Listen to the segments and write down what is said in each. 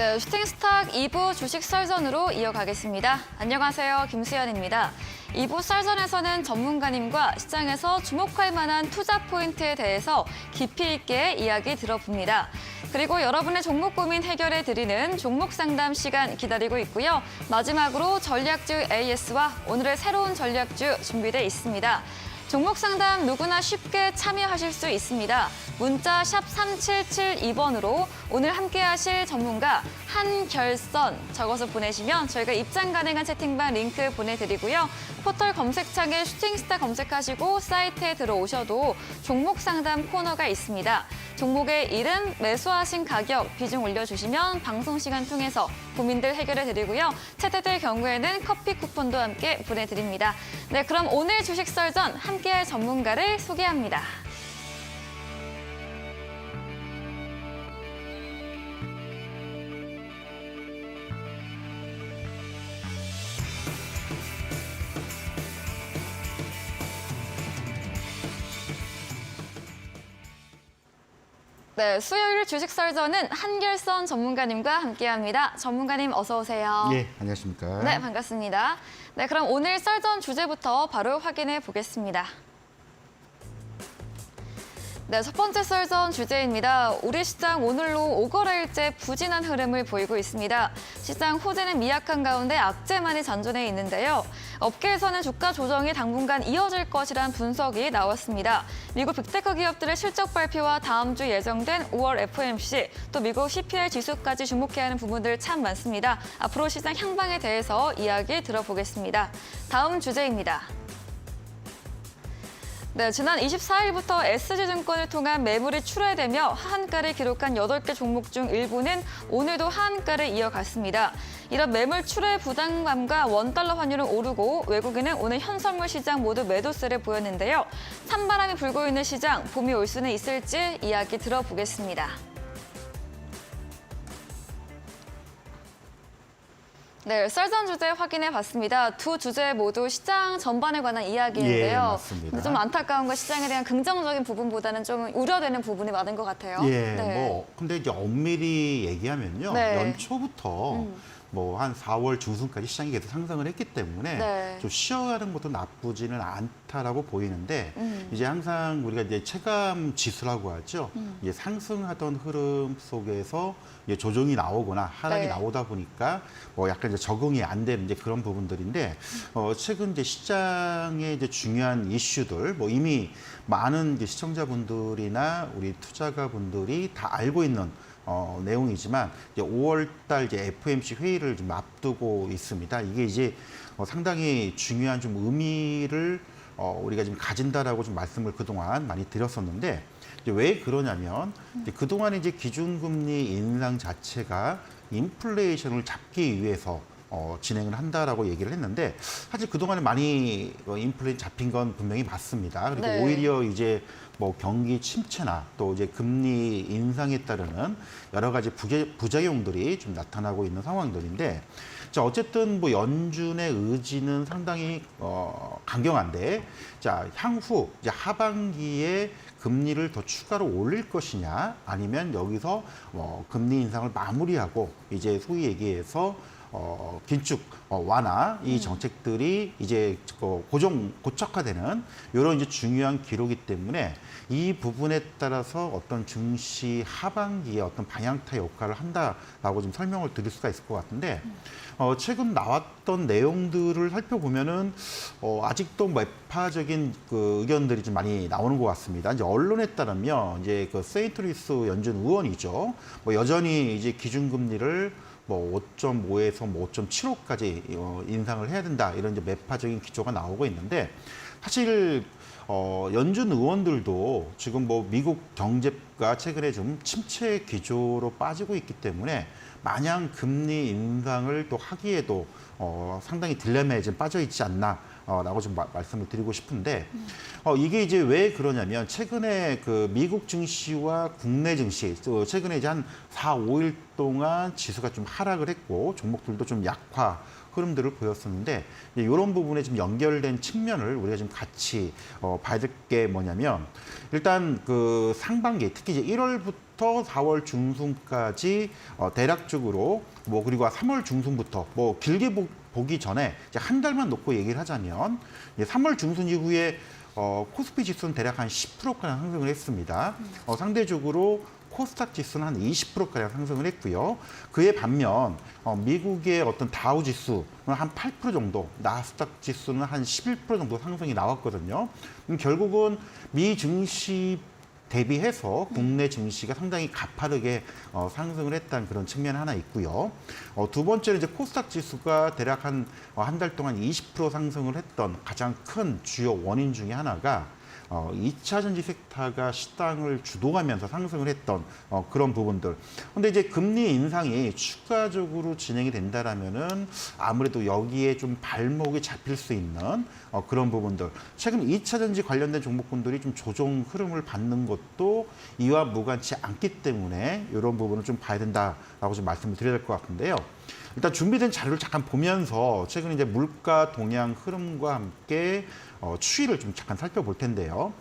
네, 슈팅스탁 2부 주식 썰전으로 이어가겠습니다. 안녕하세요, 김수연입니다. 2부 썰전에서는 전문가님과 시장에서 주목할 만한 투자 포인트에 대해서 깊이 있게 이야기 들어봅니다. 그리고 여러분의 종목 고민 해결해드리는 종목 상담 시간 기다리고 있고요. 마지막으로 전략주 AS와 오늘의 새로운 전략주 준비되어 있습니다. 종목 상담 누구나 쉽게 참여하실 수 있습니다. 문자 샵 3772번으로 오늘 함께하실 전문가 한결선 적어서 보내시면 저희가 입장 가능한 채팅방 링크 보내드리고요. 포털 검색창에 슈팅스타 검색하시고 사이트에 들어오셔도 종목 상담 코너가 있습니다. 종목의 이름, 매수하신 가격, 비중 올려주시면 방송 시간 통해서 고민들 해결해드리고요. 채택될 경우에는 커피 쿠폰도 함께 보내드립니다. 네, 그럼 오늘 주식 썰전 함께할 전문가를 소개합니다. 네, 수요일 주식 썰전은 한결선 전문가님과 함께합니다. 전문가님 어서 오세요. 예, 안녕하십니까. 네, 반갑습니다. 네, 그럼 오늘 썰전 주제부터 바로 확인해 보겠습니다. 네, 첫 번째 썰전 주제입니다. 우리 시장 오늘로 5거래일째 부진한 흐름을 보이고 있습니다. 시장 호재는 미약한 가운데 악재만이 잔존해 있는데요. 업계에서는 주가 조정이 당분간 이어질 것이란 분석이 나왔습니다. 미국 빅테크 기업들의 실적 발표와 다음 주 예정된 5월 FOMC, 또 미국 CPI 지수까지 주목해야 하는 부분들 참 많습니다. 앞으로 시장 향방에 대해서 이야기 들어보겠습니다. 다음 주제입니다. 네, 지난 24일부터 SG증권을 통한 매물이 출회되며 하한가를 기록한 8개 종목 중 일부는 오늘도 하한가를 이어갔습니다. 이런 매물 출회 부담감과 원달러 환율은 오르고 외국인은 오늘 현선물 시장 모두 매도세를 보였는데요. 찬바람이 불고 있는 시장, 봄이 올 수는 있을지 이야기 들어보겠습니다. 네, 썰전 주제 확인해 봤습니다. 두 주제 모두 시장 전반에 관한 이야기인데요. 예, 맞습니다. 근데 좀 안타까운 건 시장에 대한 긍정적인 부분보다는 좀 우려되는 부분이 많은 것 같아요. 예, 네. 근데 이제 엄밀히 얘기하면요. 네. 연초부터 뭐 한 4월 중순까지 시장이 계속 상승을 했기 때문에 네. 좀 쉬어가는 것도 나쁘지는 않다라고 보이는데 이제 항상 우리가 이제 체감 지수라고 하죠. 이제 상승하던 흐름 속에서 이제 조정이 나오거나 하락이 네. 나오다 보니까 뭐 약간 이제 적응이 안 되는 이제 그런 부분들인데 최근 이제 시장의 이제 중요한 이슈들 뭐 이미 많은 이제 시청자분들이나 우리 투자가분들이 다 알고 있는 내용이지만 이제 5월달 이제 FOMC 회의를 좀 앞두고 있습니다. 이게 이제 상당히 중요한 좀 의미를 우리가 지금 가진다라고 좀 말씀을 그동안 많이 드렸었는데 이제 왜 그러냐면 이제 그동안 이제 기준금리 인상 자체가 인플레이션을 잡기 위해서 진행을 한다라고 얘기를 했는데 사실 그동안에 많이 인플레이션 잡힌 건 분명히 맞습니다. 그리고 네. 오히려 이제 뭐 경기 침체나 또 이제 금리 인상에 따르는 여러 가지 부작용들이 좀 나타나고 있는 상황들인데 자 어쨌든 뭐 연준의 의지는 상당히 강경한데 자 향후 이제 하반기에 금리를 더 추가로 올릴 것이냐 아니면 여기서 금리 인상을 마무리하고 이제 소위 얘기해서 긴축 완화 이 정책들이 이제 고착화되는 이런 이제 중요한 기로이기 때문에 이 부분에 따라서 어떤 증시 하반기에 어떤 방향타 역할을 한다라고 좀 설명을 드릴 수가 있을 것 같은데 최근 나왔던 내용들을 살펴보면은 아직도 매파적인 그 의견들이 좀 많이 나오는 것 같습니다. 이제 언론에 따르면 이제 그 세인트루이스 연준 의원이죠. 뭐 여전히 이제 기준금리를 뭐 5.5에서 뭐 5.75까지 인상을 해야 된다 이런 이제 매파적인 기조가 나오고 있는데 사실 연준 의원들도 지금 뭐 미국 경제가 최근에 좀 침체 기조로 빠지고 있기 때문에 마냥 금리 인상을 또 하기에도 상당히 딜레마에 좀 빠져 있지 않나. 라고 좀 말씀을 드리고 싶은데 이게 이제 왜 그러냐면 최근에 그 미국 증시와 국내 증시 최근에 이제 한 4, 5일 동안 지수가 좀 하락을 했고 종목들도 좀 약화 흐름들을 보였었는데 이런 부분에 좀 연결된 측면을 우리가 좀 같이 봐야 될 게 뭐냐면 일단 그 상반기 특히 이제 1월부터 3월부터 4월 중순까지 대략적으로 그리고 3월 중순부터 길게 보기 전에 이제 한 달만 놓고 얘기를 하자면 이제 3월 중순 이후에 코스피 지수는 대략 한 10%가량 상승을 했습니다. 상대적으로 코스닥 지수는 한 20%가량 상승을 했고요. 그에 반면 미국의 어떤 다우 지수는 한 8% 정도, 나스닥 지수는 한 11% 정도 상승이 나왔거든요. 결국은 미 증시 대비해서 국내 증시가 상당히 가파르게 상승을 했다는 그런 측면이 하나 있고요. 두 번째는 이제 코스닥 지수가 대략 한 달 동안 20% 상승을 했던 가장 큰 주요 원인 중에 하나가 2차 전지 섹터가 시장을 주도하면서 상승을 했던 그런 부분들. 근데 이제 금리 인상이 추가적으로 진행이 된다라면은 아무래도 여기에 좀 발목이 잡힐 수 있는 그런 부분들. 최근 2차 전지 관련된 종목군들이 좀 조정 흐름을 받는 것도 이와 무관치 않기 때문에 이런 부분을 좀 봐야 된다라고 좀 말씀을 드려야 될 것 같은데요. 일단 준비된 자료를 잠깐 보면서 최근 이제 물가 동향 흐름과 함께 추이를 좀 잠깐 살펴볼 텐데요.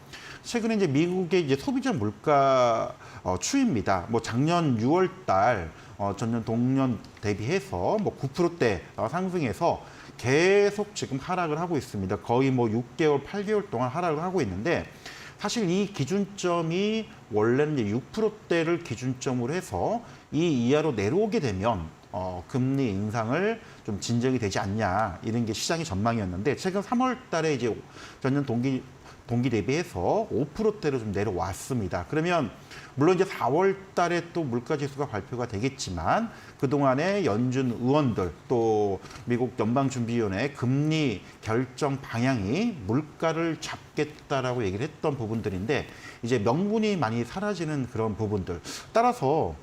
최근에 이제 미국의 이제 소비자 물가 추이입니다. 작년 6월 달 전년 동년 대비해서 9%대 상승해서 계속 지금 하락을 하고 있습니다. 거의 6개월, 8개월 동안 하락을 하고 있는데 사실 이 기준점이 원래는 이제 6%대를 기준점으로 해서 이 이하로 내려오게 되면 금리 인상을 좀 진정이 되지 않냐 이런 게 시장의 전망이었는데 최근 3월 달에 이제 전년 동기 대비해서 5%대로 좀 내려왔습니다. 그러면 물론 이제 4월 달에 또 물가 지수가 발표가 되겠지만 그동안에 연준 의원들 또 미국 연방준비위원회 금리 결정 방향이 물가를 잡겠다라고 얘기를 했던 부분들인데 이제 명분이 많이 사라지는 그런 부분들. 따라서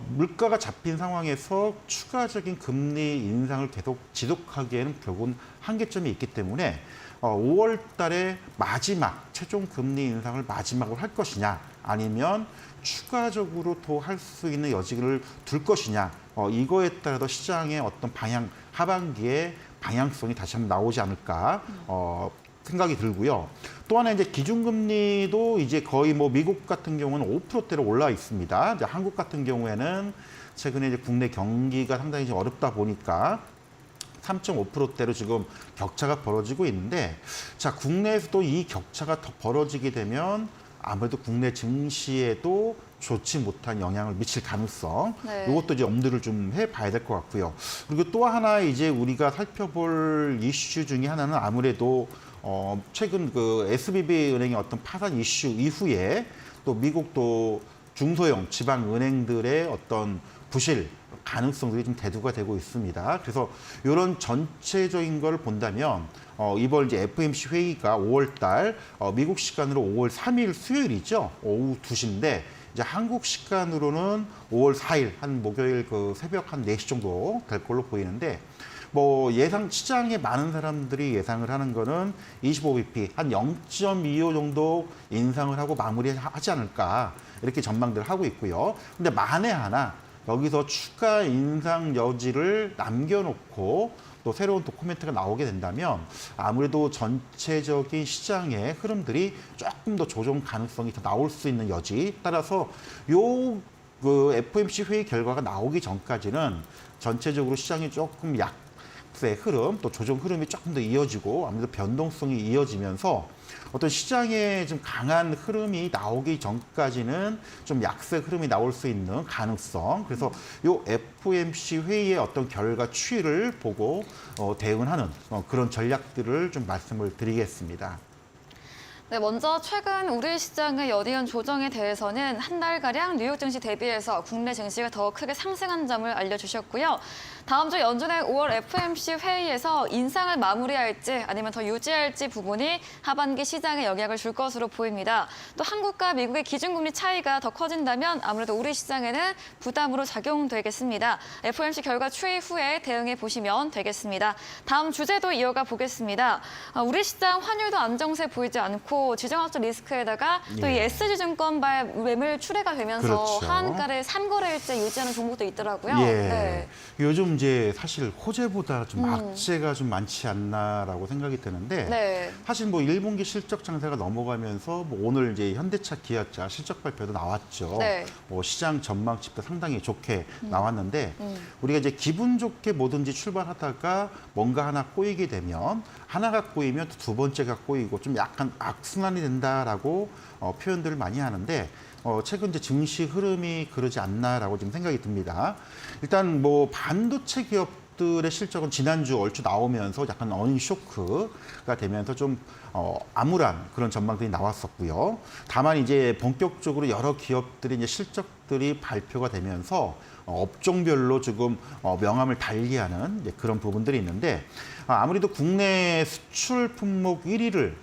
물가가 잡힌 상황에서 추가적인 금리 인상을 계속 지속하기에는 결국은 한계점이 있기 때문에 5월 달에 마지막 최종 금리 인상을 마지막으로 할 것이냐 아니면 추가적으로 더 할 수 있는 여지를 둘 것이냐 이거에 따라서 시장의 어떤 방향 하반기에 방향성이 다시 한번 나오지 않을까 생각이 들고요. 또 하나 이제 기준금리도 이제 거의 미국 같은 경우는 5%대로 올라 있습니다. 이제 한국 같은 경우에는 최근에 이제 국내 경기가 상당히 좀 어렵다 보니까 3.5%대로 지금 격차가 벌어지고 있는데 자, 국내에서도 이 격차가 더 벌어지게 되면 아무래도 국내 증시에도 좋지 못한 영향을 미칠 가능성 이것도 이제 엄두를 좀 해봐야 될 것 같고요. 그리고 또 하나 이제 우리가 살펴볼 이슈 중에 하나는 아무래도 최근 그 SVB 은행의 어떤 파산 이슈 이후에 또 미국 또 중소형 지방 은행들의 어떤 부실 가능성들이 좀 대두가 되고 있습니다. 그래서 이런 전체적인 걸 본다면 이번 이제 FOMC 회의가 5월 달 미국 시간으로 5월 3일 수요일이죠. 오후 2시인데 이제 한국 시간으로는 5월 4일 한 목요일 그 새벽 한 4시 정도 될 걸로 보이는데 예상 시장에 많은 사람들이 예상을 하는 거는 25bp 한 0.25 정도 인상을 하고 마무리하지 않을까 이렇게 전망들을 하고 있고요. 근데 만에 하나 여기서 추가 인상 여지를 남겨놓고 또 새로운 도코멘트가 나오게 된다면 아무래도 전체적인 시장의 흐름들이 조금 더 조정 가능성이 더 나올 수 있는 여지 따라서 그 FOMC 회의 결과가 나오기 전까지는 전체적으로 시장이 조금 약세 흐름 또 조정 흐름이 조금 더 이어지고 아무래도 변동성이 이어지면서 어떤 시장에 좀 강한 흐름이 나오기 전까지는 좀 약세 흐름이 나올 수 있는 가능성. 그래서 요 FOMC 회의의 어떤 결과 추이를 보고 대응하는 그런 전략들을 좀 말씀을 드리겠습니다. 네, 먼저 최근 우리 시장의 연이은 조정에 대해서는 한 달가량 뉴욕 증시 대비해서 국내 증시가 더 크게 상승한 점을 알려주셨고요. 다음 주 연준의 5월 FOMC 회의에서 인상을 마무리할지 아니면 더 유지할지 부분이 하반기 시장에 영향을 줄 것으로 보입니다. 또 한국과 미국의 기준금리 차이가 더 커진다면 아무래도 우리 시장에는 부담으로 작용되겠습니다. FOMC 결과 추이 후에 대응해 보시면 되겠습니다. 다음 주제도 이어가 보겠습니다. 우리 시장 환율도 안정세 보이지 않고 또 지정학적 리스크에다가 또 이 예. SG증권발 매물 출회가 되면서 그렇죠. 하한가를 3거래일째 유지하는 종목도 있더라고요. 예. 네. 요즘 이제 사실 호재보다 좀 악재가 좀 많지 않나라고 생각이 드는데 네. 사실 뭐 1분기 실적 장세가 넘어가면서 뭐 오늘 이제 현대차, 기아차 실적 발표도 나왔죠. 네. 시장 전망치도 상당히 좋게 나왔는데 우리가 이제 기분 좋게 뭐든지 출발하다가 뭔가 하나 꼬이게 되면 하나가 꼬이면 또 두 번째가 꼬이고 좀 약간 악순환이 된다라고 표현들을 많이 하는데 최근 이제 증시 흐름이 그러지 않나라고 지금 생각이 듭니다. 일단 뭐 반도체 기업들의 실적은 지난주 얼추 나오면서 약간 어닝 쇼크가 되면서 좀 암울한 그런 전망들이 나왔었고요. 다만 이제 본격적으로 여러 기업들이 이제 실적들이 발표가 되면서 업종별로 조금 명암을 달리하는 이제 그런 부분들이 있는데 아무래도 국내 수출 품목 1위를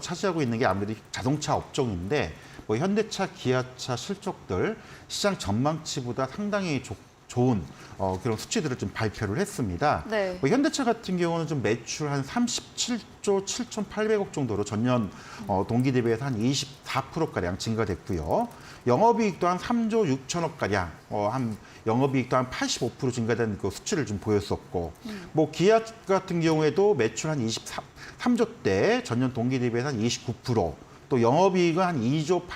차지하고 있는 게 아무래도 자동차 업종인데 뭐 현대차, 기아차 실적들 시장 전망치보다 상당히 좋은 그런 수치들을 좀 발표를 했습니다. 네. 뭐 현대차 같은 경우는 좀 매출 한 37조 7,800억 정도로 전년 동기 대비해서 한 24%가량 증가됐고요. 영업이익도 한 3조 6천억가량, 한 영업이익도 한 85% 증가된 그 수치를 좀 보였었고, 뭐 기아 같은 경우에도 매출 한 23조대, 전년 동기 대비해서 한 29%, 또 영업이익은 한 2조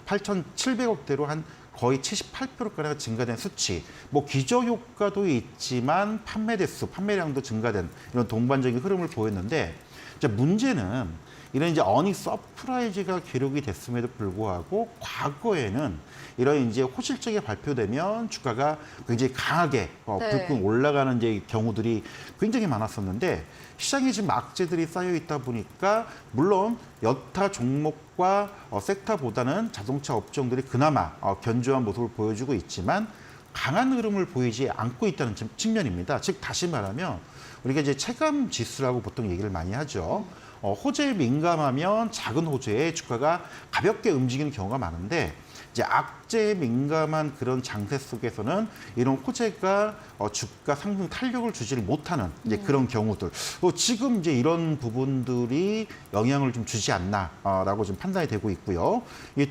8,700억대로 한 거의 78%가량 증가된 수치. 뭐 기저 효과도 있지만 판매 대수, 판매량도 증가된 이런 동반적인 흐름을 보였는데 이제 문제는 이런 이제 어닝 서프라이즈가 기록이 됐음에도 불구하고 과거에는 이런 이제 호실적이 발표되면 주가가 굉장히 강하게 불끈 올라가는 이제 경우들이 굉장히 많았었는데 시장에 지금 악재들이 쌓여 있다 보니까 물론 여타 종목과 섹터보다는 자동차 업종들이 그나마 견조한 모습을 보여주고 있지만 강한 흐름을 보이지 않고 있다는 측면입니다. 즉 다시 말하면 우리가 이제 체감 지수라고 보통 얘기를 많이 하죠. 호재에 민감하면 작은 호재에 주가가 가볍게 움직이는 경우가 많은데 이제 악재에 민감한 그런 장세 속에서는 이런 호재가 주가 상승 탄력을 주지를 못하는 이제 그런 경우들. 지금 이제 이런 부분들이 영향을 좀 주지 않나라고 좀 판단이 되고 있고요.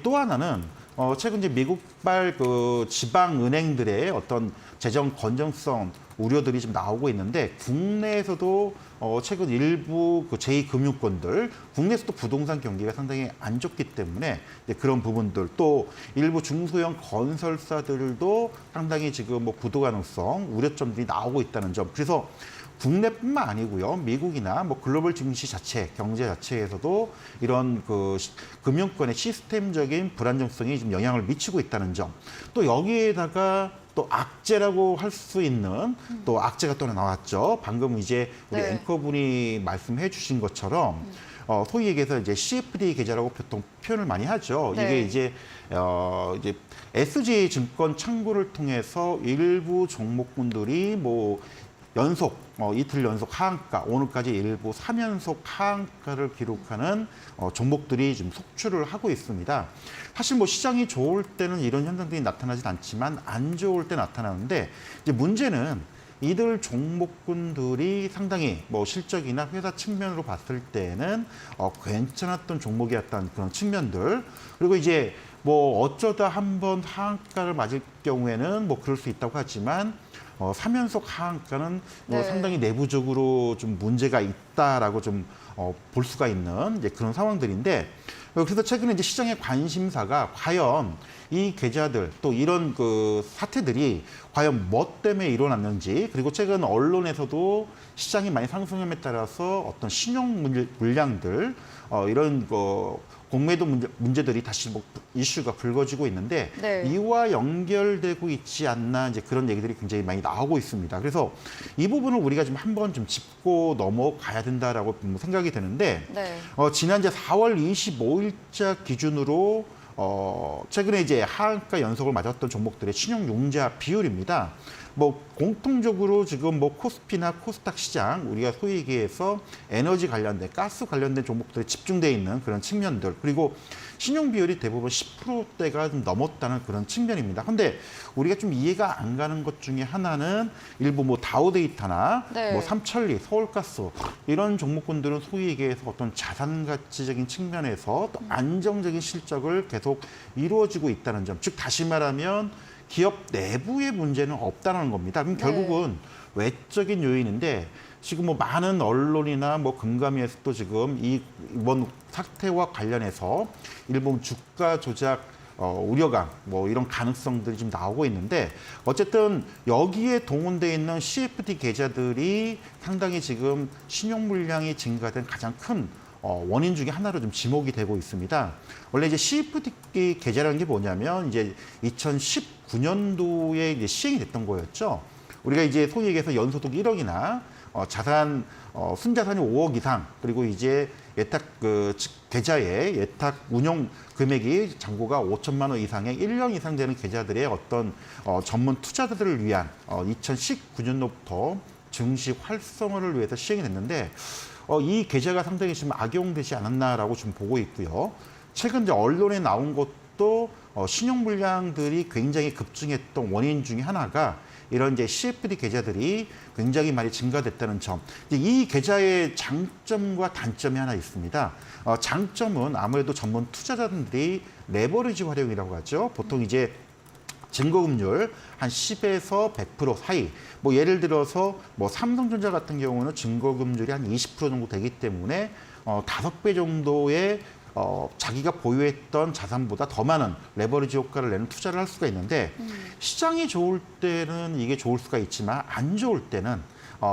또 하나는 최근 이제 미국발 그 지방 은행들의 어떤 재정 건전성 우려들이 좀 나오고 있는데 국내에서도 최근 일부 그 제2금융권들 국내에서도 부동산 경기가 상당히 안 좋기 때문에 그런 부분들 또 일부 중소형 건설사들도 상당히 지금 뭐 부도 가능성 우려점들이 나오고 있다는 점. 그래서 국내뿐만 아니고요. 미국이나 뭐 글로벌 증시 자체, 경제 자체에서도 이런 그 금융권의 시스템적인 불안정성이 좀 영향을 미치고 있다는 점. 또 여기에다가 또 악재라고 할 수 있는 또 악재가 또 하나 나왔죠. 방금 이제 우리 네. 앵커분이 말씀해 주신 것처럼 소위 얘기해서 이제 CFD 계좌라고 보통 표현을 많이 하죠. 네. 이게 이제 SG 증권 창구를 통해서 일부 종목군들이 뭐 연속 이틀 연속 하한가, 오늘까지 일부 3연속 하한가를 기록하는 종목들이 좀 속출을 하고 있습니다. 사실 뭐 시장이 좋을 때는 이런 현상들이 나타나진 않지만 안 좋을 때 나타나는데 이제 문제는 이들 종목군들이 상당히 뭐 실적이나 회사 측면으로 봤을 때는 괜찮았던 종목이었던 그런 측면들 그리고 이제 뭐 어쩌다 한번 하한가를 맞을 경우에는 뭐 그럴 수 있다고 하지만 3연속 하한가는 네. 상당히 내부적으로 좀 문제가 있다라고 좀 볼 수가 있는 이제 그런 상황들인데 그래서 최근에 이제 시장의 관심사가 과연 이 계좌들 또 이런 그 사태들이 과연 뭐 때문에 일어났는지 그리고 최근 언론에서도 시장이 많이 상승함에 따라서 어떤 신용 물량들 이런 거 공매도 문제들이 다시 뭐 이슈가 불거지고 있는데 네. 이와 연결되고 있지 않나 이제 그런 얘기들이 굉장히 많이 나오고 있습니다. 그래서 이 부분을 우리가 좀 한번 좀 짚고 넘어가야 된다라고 생각이 되는데 네. 지난 이제 4월 25일자 기준으로 최근에 이제 하한가 연속을 맞았던 종목들의 신용 융자 비율입니다. 뭐 공통적으로 지금 뭐 코스피나 코스닥 시장 우리가 소위 얘기해서 에너지 관련된 가스 관련된 종목들에 집중돼 있는 그런 측면들 그리고 신용 비율이 대부분 10%대가 좀 넘었다는 그런 측면입니다. 근데 우리가 좀 이해가 안 가는 것 중에 하나는 일부 뭐 다우데이터나 네. 뭐 삼천리, 서울가스 이런 종목군들은 소위 얘기해서 어떤 자산 가치적인 측면에서 또 안정적인 실적을 계속 이루어지고 있다는 점. 즉 다시 말하면 기업 내부의 문제는 없다는 겁니다. 그럼 결국은 외적인 요인인데 지금 뭐 많은 언론이나 뭐 금감위에서도 지금 이번 사태와 관련해서 일본 주가 조작 우려감 뭐 이런 가능성들이 좀 나오고 있는데 어쨌든 여기에 동원돼 있는 CFD 계좌들이 상당히 지금 신용 물량이 증가된 가장 큰 원인 중에 하나로 좀 지목이 되고 있습니다. 원래 이제 CFD 계좌라는 게 뭐냐면 이제 2019년도에 이제 시행이 됐던 거였죠. 우리가 이제 소위 얘기해서 연소득 1억이나 자산 순자산이 5억 이상 그리고 이제 예탁 계좌의 예탁 운용 금액이 잔고가 5천만 원 이상의 1년 이상 되는 계좌들의 어떤 전문 투자자들을 위한 2019년도부터 증시 활성화를 위해서 시행이 됐는데 이 계좌가 상당히 지금 악용되지 않았나라고 좀 보고 있고요. 최근 이제 언론에 나온 것도 신용 물량들이 굉장히 급증했던 원인 중에 하나가 이런 이제 CFD 계좌들이 굉장히 많이 증가됐다는 점. 이 계좌의 장점과 단점이 하나 있습니다. 장점은 아무래도 전문 투자자들이 레버리지 활용이라고 하죠. 보통 이제 증거금률 한 10에서 100% 사이. 뭐 예를 들어서 뭐 삼성전자 같은 경우는 증거금률이 한 20% 정도 되기 때문에 5배 정도의 자기가 보유했던 자산보다 더 많은 레버리지 효과를 내는 투자를 할 수가 있는데 시장이 좋을 때는 이게 좋을 수가 있지만 안 좋을 때는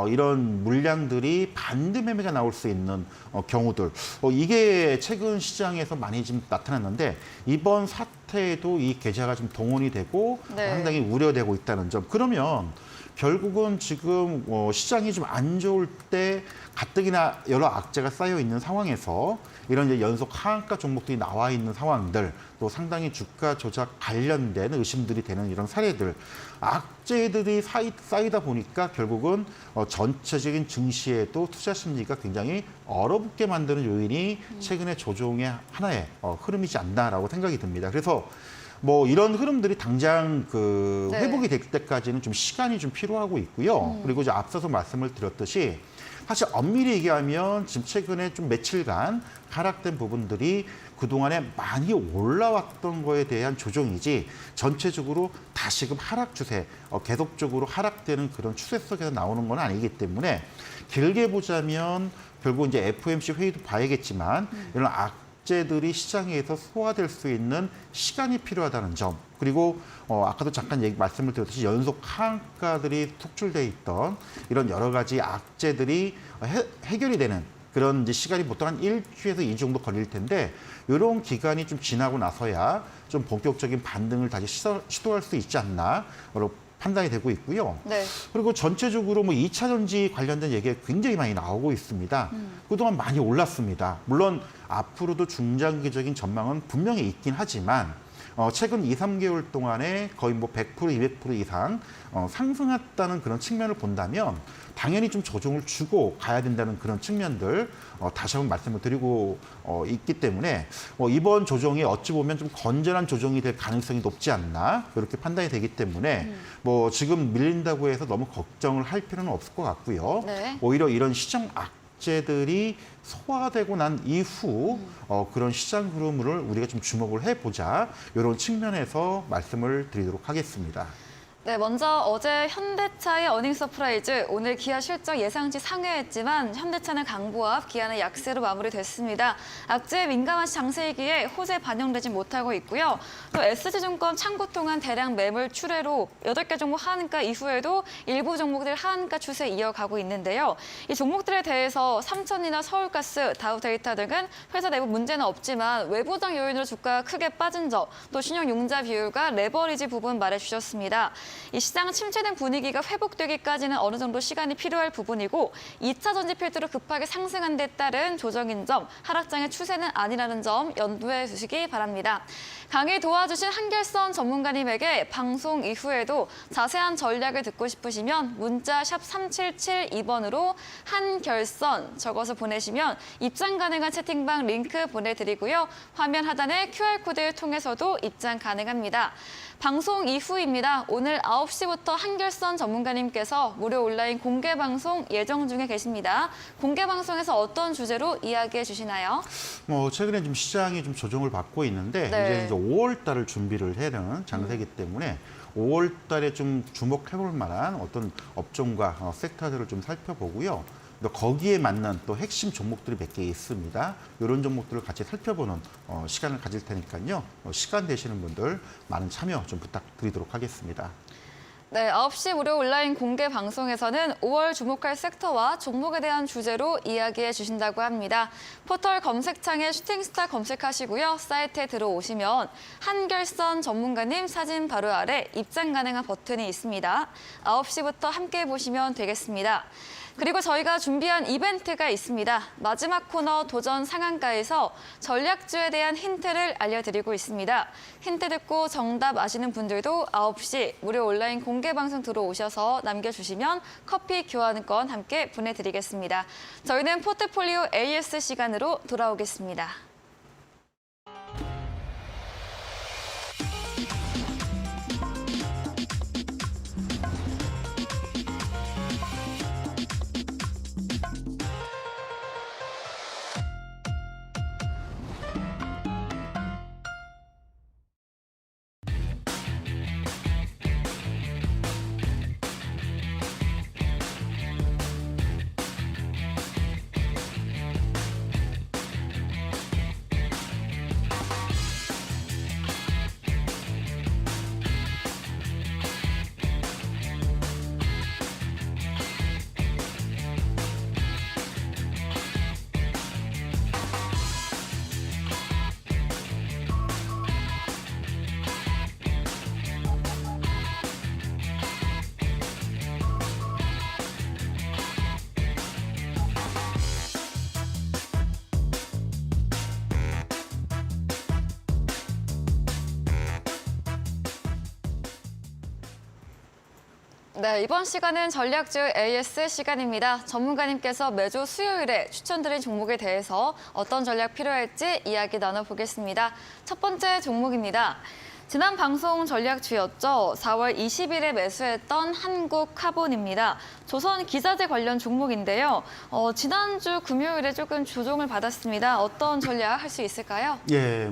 이런 물량들이 반대 매매가 나올 수 있는 경우들 이게 최근 시장에서 많이 좀 나타났는데 이번 사태에도 이 계좌가 좀 동원이 되고 상당히 우려되고 있다는 점. 그러면 결국은 지금 시장이 좀 안 좋을 때 가뜩이나 여러 악재가 쌓여 있는 상황에서 이런 이제 연속 하한가 종목들이 나와 있는 상황들 또 상당히 주가 조작 관련된 의심들이 되는 이런 사례들 악재들이 쌓이다 보니까 결국은 전체적인 증시에도 투자 심리가 굉장히 얼어붙게 만드는 요인이 최근의 조정의 하나의 흐름이지 않나라고 생각이 듭니다. 그래서 뭐 이런 흐름들이 당장 회복이 될 때까지는 좀 시간이 좀 필요하고 있고요. 그리고 이제 앞서서 말씀을 드렸듯이 사실 엄밀히 얘기하면 지금 최근에 좀 며칠간 하락된 부분들이 그동안에 많이 올라왔던 거에 대한 조정이지 전체적으로 다시금 하락 추세, 계속적으로 하락되는 그런 추세 속에서 나오는 건 아니기 때문에 길게 보자면 결국 이제 FOMC 회의도 봐야겠지만 이런 악재들이 시장에서 소화될 수 있는 시간이 필요하다는 점. 그리고 아까도 잠깐 말씀을 드렸듯이 연속 하한가들이 속출돼 있던 이런 여러 가지 악재들이 해결이 되는 그런 이제 시간이 보통 한 1주에서 2주 정도 걸릴 텐데 이런 기간이 좀 지나고 나서야 좀 본격적인 반등을 다시 시도할 수 있지 않나 판단이 되고 있고요. 그리고 전체적으로 뭐 2차 전지 관련된 얘기가 굉장히 많이 나오고 있습니다. 그동안 많이 올랐습니다. 물론 앞으로도 중장기적인 전망은 분명히 있긴 하지만 최근 2, 3개월 동안에 거의 뭐 100%, 200% 이상 상승했다는 그런 측면을 본다면 당연히 좀 조정을 주고 가야 된다는 그런 측면들 다시 한번 말씀을 드리고 있기 때문에 이번 조정이 어찌 보면 좀 건전한 조정이 될 가능성이 높지 않나 이렇게 판단이 되기 때문에 뭐 지금 밀린다고 해서 너무 걱정을 할 필요는 없을 것 같고요. 오히려 이런 시장 악재들이 소화되고 난 이후 그런 시장 흐름을 우리가 좀 주목을 해보자 이런 측면에서 말씀을 드리도록 하겠습니다. 네, 먼저 어제 현대차의 어닝 서프라이즈, 오늘 기아 실적 예상치 상회했지만 현대차는 강보합, 기아는 약세로 마무리됐습니다. 악재에 민감한 장세이기에 호재 반영되지 못하고 있고요. 또 SG증권 창구 통한 대량 매물 출회로 8개 종목 하한가 이후에도 일부 종목들 하한가 추세 이어가고 있는데요. 이 종목들에 대해서 삼천리나 서울가스, 다우데이터 등은 회사 내부 문제는 없지만 외부적 요인으로 주가가 크게 빠진 점, 또 신용융자 비율과 레버리지 부분 말해주셨습니다. 이 시장 침체된 분위기가 회복되기까지는 어느 정도 시간이 필요할 부분이고 2차 전지 필두로 급하게 상승한 데 따른 조정인 점, 하락장의 추세는 아니라는 점 염두에 두시기 바랍니다. 강의 도와주신 한결선 전문가님에게 방송 이후에도 자세한 전략을 듣고 싶으시면 문자 샵 3772번으로 한결선 적어서 보내시면 입장 가능한 채팅방 링크 보내드리고요. 화면 하단의 QR코드를 통해서도 입장 가능합니다. 방송 이후입니다. 오늘 9시부터 한결선 전문가님께서 무료 온라인 공개 방송 예정 중에 계십니다. 공개 방송에서 어떤 주제로 이야기해 주시나요? 최근에 좀 시장이 좀 조정을 받고 있는데 네. 이제 5월 달을 준비를 해야 되는 장세이기 때문에 5월 달에 좀 주목해 볼 만한 어떤 업종과 섹터들을 좀 살펴보고요. 또 거기에 맞는 또 핵심 종목들이 몇 개 있습니다. 이런 종목들을 같이 살펴보는 시간을 가질 테니까요. 시간 되시는 분들 많은 참여 좀 부탁드리도록 하겠습니다. 네, 9시 무료 온라인 공개 방송에서는 5월 주목할 섹터와 종목에 대한 주제로 이야기해 주신다고 합니다. 포털 검색창에 슈팅스타 검색하시고요. 사이트에 들어오시면 한결선 전문가님 사진 바로 아래 입장 가능한 버튼이 있습니다. 9시부터 함께 보시면 되겠습니다. 그리고 저희가 준비한 이벤트가 있습니다. 마지막 코너 도전 상한가에서 전략주에 대한 힌트를 알려드리고 있습니다. 힌트 듣고 정답 아시는 분들도 9시 무료 온라인 공개 방송 들어오셔서 남겨주시면 커피 교환권 함께 보내드리겠습니다. 저희는 포트폴리오 AS 시간으로 돌아오겠습니다. 네, 이번 시간은 전략주 AS 시간입니다. 전문가님께서 매주 수요일에 추천드린 종목에 대해서 어떤 전략 필요할지 이야기 나눠보겠습니다. 첫 번째 종목입니다. 지난 방송 전략주였죠. 4월 20일에 매수했던 한국카본입니다. 조선 기자재 관련 종목인데요. 지난주 금요일에 조금 조정을 받았습니다. 어떤 전략 할 수 있을까요? 예,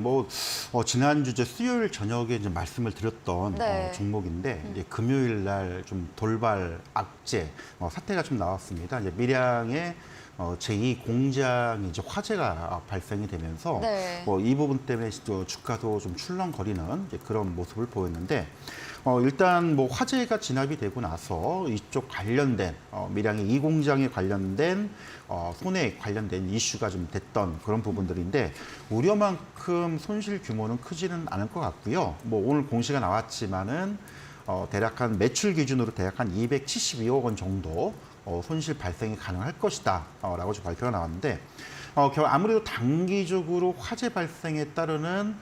지난주 이제 수요일 저녁에 이제 말씀을 드렸던 네. 종목인데 이제 금요일 날 좀 돌발 악재 사태가 좀 나왔습니다. 이제 밀양의 제2 공장이 이제 화재가 발생이 되면서 네. 이 부분 때문에 주가도 좀 출렁거리는 이제 그런 모습을 보였는데 일단 화재가 진압이 되고 나서 이쪽 관련된 밀양의 이 공장에 관련된 손해에 관련된 이슈가 좀 됐던 그런 부분들인데 우려만큼 손실 규모는 크지는 않을 것 같고요. 오늘 공시가 나왔지만은 대략 한 매출 기준으로 대략 한 272억 원 정도 손실 발생이 가능할 것이다 라고 좀 발표가 나왔는데 아무래도 단기적으로 화재 발생에 따르는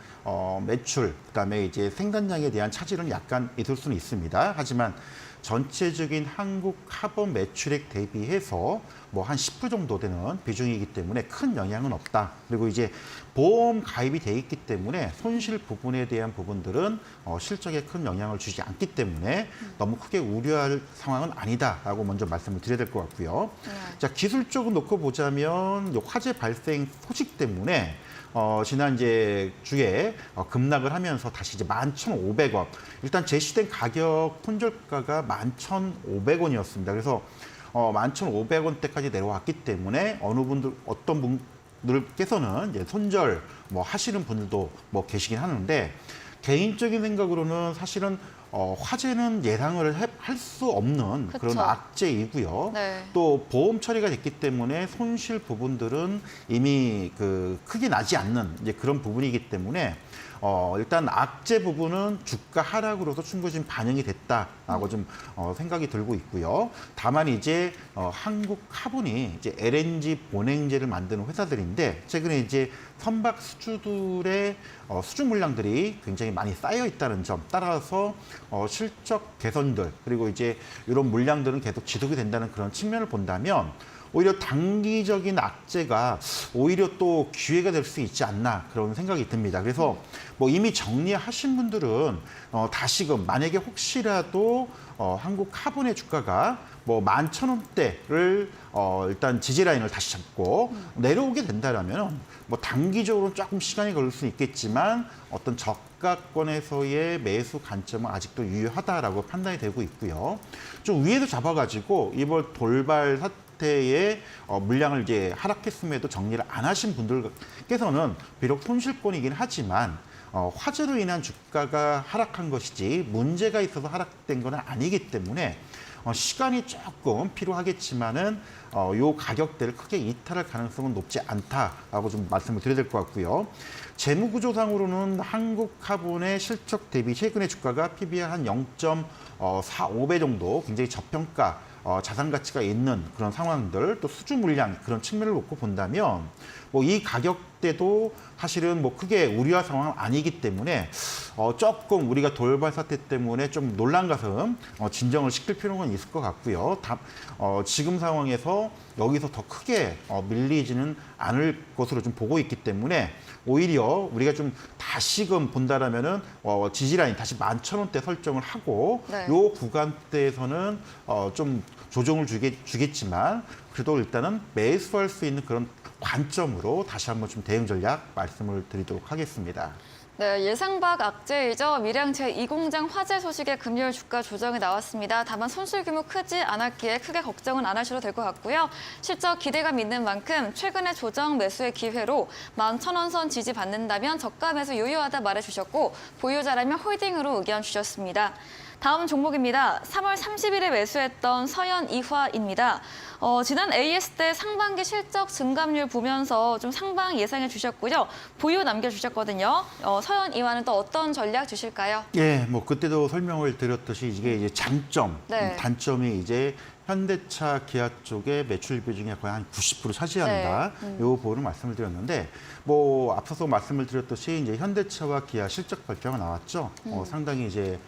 매출, 그다음에 이제 생산량에 대한 차질은 약간 있을 수는 있습니다. 하지만 전체적인 한국 카본 매출액 대비해서 한 10% 정도 되는 비중이기 때문에 큰 영향은 없다. 그리고 이제 보험 가입이 돼 있기 때문에 손실 부분에 대한 부분들은 실적에 큰 영향을 주지 않기 때문에 너무 크게 우려할 상황은 아니다라고 먼저 말씀을 드려야 될 것 같고요. 자, 기술적으로 놓고 보자면 화재 발생 소식 때문에 지난 이제 주에 급락을 하면서 다시 이제 11,500원. 일단 제시된 가격 손절가가 11,500원이었습니다. 그래서 11,500원대까지 내려왔기 때문에 어떤 분들께서는 이제 손절 하시는 분들도 계시긴 하는데 개인적인 생각으로는 사실은 화재는 예상을 할 수 없는 그쵸. 그런 악재이고요. 네. 또 보험 처리가 됐기 때문에 손실 부분들은 이미 크게 나지 않는 이제 그런 부분이기 때문에 일단 악재 부분은 주가 하락으로서 충분히 좀 반영이 됐다라고 좀 생각이 들고 있고요. 다만 이제 한국 카본이 이제 LNG 본행제를 만드는 회사들인데 최근에 이제 선박 수주들의 수주 물량들이 굉장히 많이 쌓여 있다는 점, 따라서 실적 개선들 그리고 이제 이런 물량들은 계속 지속이 된다는 그런 측면을 본다면 오히려 단기적인 악재가 오히려 또 기회가 될 수 있지 않나 그런 생각이 듭니다. 그래서 뭐 이미 정리하신 분들은 다시금 만약에 혹시라도 한국 카본의 주가가 뭐 11,000원대를 일단 지지 라인을 다시 잡고 내려오게 된다라면 뭐 단기적으로 조금 시간이 걸릴 수 있겠지만 어떤 저가권에서의 매수 관점은 아직도 유효하다라고 판단이 되고 있고요. 좀 위에서 잡아가지고 이번 돌발 사태의 물량을 이제 하락했음에도 정리를 안 하신 분들께서는 비록 손실권이긴 하지만 화재로 인한 주가가 하락한 것이지 문제가 있어서 하락된 건 아니기 때문에 시간이 조금 필요하겠지만은 요 가격대를 크게 이탈할 가능성은 높지 않다라고 좀 말씀을 드려야 될 것 같고요. 재무구조상으로는 한국카본의 실적 대비 최근의 주가가 PBR 한 0.45배 정도 굉장히 저평가 자산 가치가 있는 그런 상황들 또 수주 물량 그런 측면을 놓고 본다면 뭐 이 가격대도 사실은 뭐 크게 우려할 상황은 아니기 때문에 조금 우리가 돌발 사태 때문에 좀 놀란 가슴 진정을 시킬 필요는 있을 것 같고요. 지금 상황에서 여기서 더 크게 밀리지는 않을 것으로 좀 보고 있기 때문에 오히려 우리가 좀 다시금 본다라면은 지지라인 다시 11,000원대 설정을 하고 네. 요 구간대에서는 좀 조정을 주겠지만 그래도 일단은 매수할 수 있는 그런 관점으로 다시 한번 좀 대응 전략 말씀을 드리도록 하겠습니다. 네, 예상 밖 악재이죠. 밀양 제2공장 화재 소식에 금요일 주가 조정이 나왔습니다. 다만 손실 규모 크지 않았기에 크게 걱정은 안 하셔도 될 것 같고요. 실적 기대감 있는 만큼 최근의 조정 매수의 기회로 11,000원 선 지지 받는다면 저가 매수 유효하다 말해주셨고 보유자라면 홀딩으로 의견 주셨습니다. 다음 종목입니다. 3월 30일에 매수했던 서현 이화입니다. 지난 AS 때 상반기 실적 증감률 보면서 좀 상방 예상해 주셨고요. 보유 남겨주셨거든요. 서현 이화는 또 어떤 전략 주실까요? 예, 뭐 그때도 설명을 드렸듯이 이게 이제 장점, 네. 단점이 이제 현대차, 기아 쪽의 매출 비중이 거의 한 90% 차지한다. 이 부분을 말씀을 드렸는데, 뭐 앞서서 말씀을 드렸듯이 이제 현대차와 기아 실적 발표가 나왔죠. 상당히 이제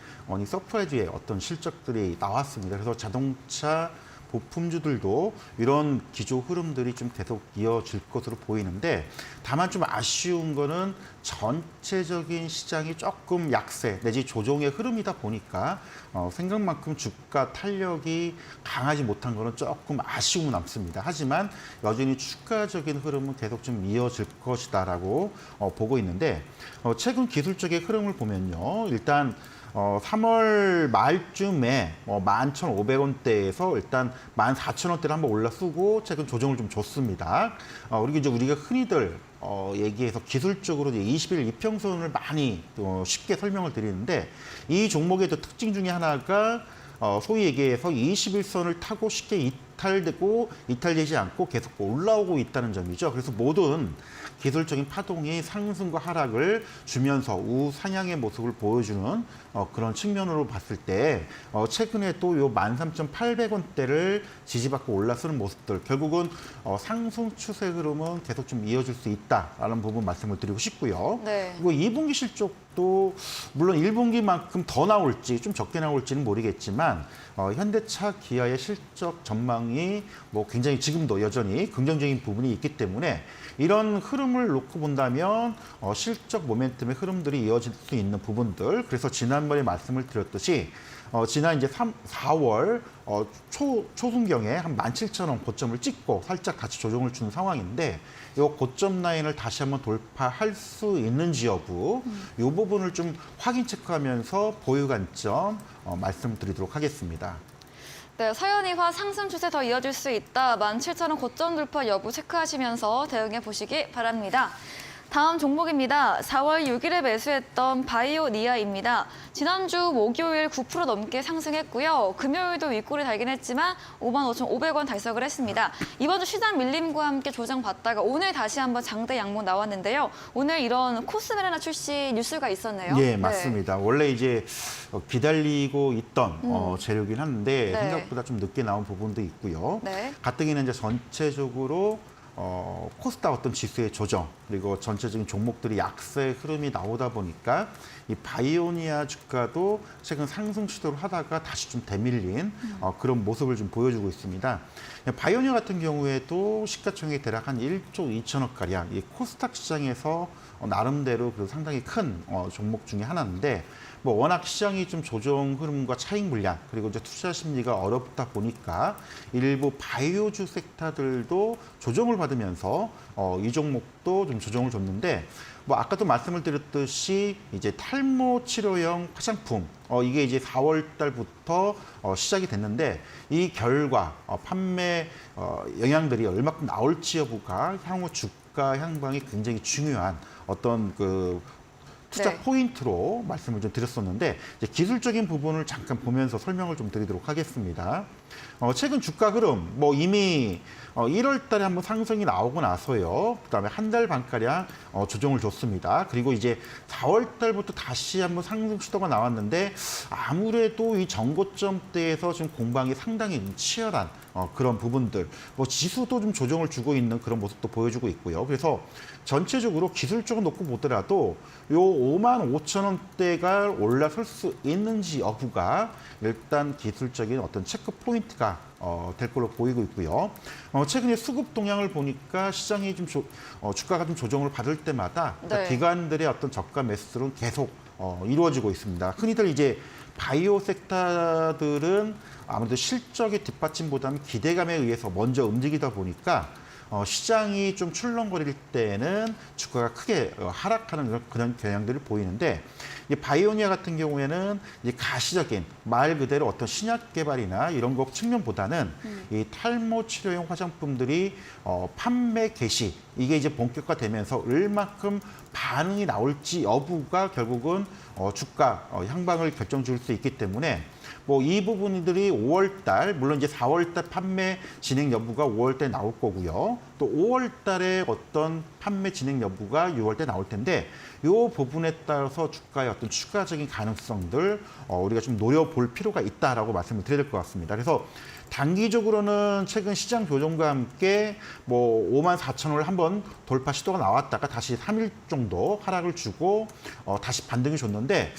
서프라이즈의 어떤 실적들이 나왔습니다. 그래서 자동차 부품주들도 이런 기조 흐름들이 좀 계속 이어질 것으로 보이는데 다만 좀 아쉬운 거는 전체적인 시장이 조금 약세 내지 조정의 흐름이다 보니까 생각만큼 주가 탄력이 강하지 못한 거는 조금 아쉬움은 남습니다. 하지만 여전히 주가적인 흐름은 계속 좀 이어질 것이다라고 보고 있는데 최근 기술적인 흐름을 보면요. 일단 3월 말쯤에 11,500원대에서 일단 14,000원대를 한번 올라서고 최근 조정을 좀 줬습니다. 그리고 이제 우리가 흔히들 얘기해서 기술적으로 이제 21일 이평선을 많이 쉽게 설명을 드리는데 이 종목의 또 특징 중에 하나가 소위 얘기해서 21선을 타고 쉽게 이탈되지 않고 계속 올라오고 있다는 점이죠. 그래서 모든 기술적인 파동이 상승과 하락을 주면서 우상향의 모습을 보여주는 그런 측면으로 봤을 때 최근에 또 요 13,800원대를 지지받고 올라서는 모습들 결국은 상승 추세 흐름은 계속 좀 이어질 수 있다라는 부분 말씀을 드리고 싶고요. 네. 그리고 2분기 실적도 물론 1분기만큼 더 나올지 좀 적게 나올지는 모르겠지만 현대차, 기아의 실적 전망이 뭐 굉장히 지금도 여전히 긍정적인 부분이 있기 때문에 이런 흐름을 놓고 본다면 실적 모멘텀의 흐름들이 이어질 수 있는 부분들 그래서 지난번에 말씀을 드렸듯이 지난 이제 4월 초순경에 한 17,000원 고점을 찍고 살짝 다시 조정을 주는 상황인데 이 고점 라인을 다시 한번 돌파할 수 있는지 여부 이 부분을 좀 확인 체크하면서 보유 관점 말씀드리도록 하겠습니다. 네, 서현이화 상승 추세 더 이어질 수 있다. 17,000원 고점 돌파 여부 체크하시면서 대응해 보시기 바랍니다. 다음 종목입니다. 4월 6일에 매수했던 바이오니아입니다. 지난주 목요일 9% 넘게 상승했고요. 금요일도 윗골이 달긴 했지만 55,500원 달성을 했습니다. 이번 주 시장 밀림과 함께 조정받다가 오늘 다시 한번 장대 양봉 나왔는데요. 오늘 이런 코스메르나 출시 뉴스가 있었네요. 예, 맞습니다. 원래 이제 기다리고 있던 재료긴 한데 네. 생각보다 좀 늦게 나온 부분도 있고요. 네. 가뜩이나 이제 전체적으로 코스닥 어떤 지수의 조정 그리고 전체적인 종목들이 약세 흐름이 나오다 보니까 이 바이오니아 주가도 최근 상승 시도를 하다가 다시 좀 되밀린 그런 모습을 좀 보여주고 있습니다. 바이오니아 같은 경우에도 시가총액이 대략 한 1조 2천억 가량 이 코스닥 시장에서 나름대로 그 상당히 큰 종목 중에 하나인데 뭐 워낙 시장이 좀 조정 흐름과 차익 물량 그리고 이제 투자 심리가 어렵다 보니까 일부 바이오주 섹터들도 조정을 받으면서 이 종목도 좀 조정을 줬는데 뭐 아까도 말씀을 드렸듯이 이제 탈모 치료용 화장품 이게 이제 4월 달부터 시작이 됐는데 이 결과 판매 영향들이 얼마큼 나올지 여부가 향후 주가 향방이 굉장히 중요한 어떤 그 투자 네. 포인트로 말씀을 좀 드렸었는데 이제 기술적인 부분을 잠깐 보면서 설명을 좀 드리도록 하겠습니다. 최근 주가 흐름 뭐 이미 1월 달에 한번 상승이 나오고 나서요. 그다음에 한 달 반가량 조정을 줬습니다. 그리고 이제 4월 달부터 다시 한번 상승 시도가 나왔는데 아무래도 이 전고점대에서 지금 공방이 상당히 치열한 그런 부분들 뭐 지수도 좀 조정을 주고 있는 그런 모습도 보여주고 있고요. 그래서 전체적으로 기술적으로 놓고 보더라도 요 55,000원대가 올라설 수 있는지 여부가 일단 기술적인 어떤 체크 포인트가 될 걸로 보이고 있고요. 최근에 수급 동향을 보니까 시장이 좀 주가가 좀 조정을 받을 때마다 네. 기관들의 어떤 저가 매수는 계속 이루어지고 있습니다. 흔히들 이제 바이오 섹터들은 아무래도 실적의 뒷받침보다는 기대감에 의해서 먼저 움직이다 보니까 시장이 좀 출렁거릴 때는 주가가 크게 하락하는 그런 경향들을 보이는데 이 바이오니아 같은 경우에는 이제 가시적인 말 그대로 어떤 신약 개발이나 이런 것 측면보다는 이 탈모 치료용 화장품들이 판매 개시 이게 이제 본격화되면서 얼마큼 반응이 나올지 여부가 결국은 주가 향방을 결정 줄 수 있기 때문에 뭐 이 부분들이 5월 달 물론 이제 4월 달 판매 진행 여부가 5월 달에 나올 거고요. 또 5월 달에 어떤 판매 진행 여부가 6월 달에 나올 텐데 이 부분에 따라서 주가의 어떤 추가적인 가능성들 우리가 좀 노려볼 필요가 있다라고 말씀을 드려야 될 것 같습니다. 그래서 단기적으로는 최근 시장 교정과 함께 뭐 54,000원을 한번 돌파 시도가 나왔다가 다시 3일 정도 하락을 주고 다시 반등이 줬는데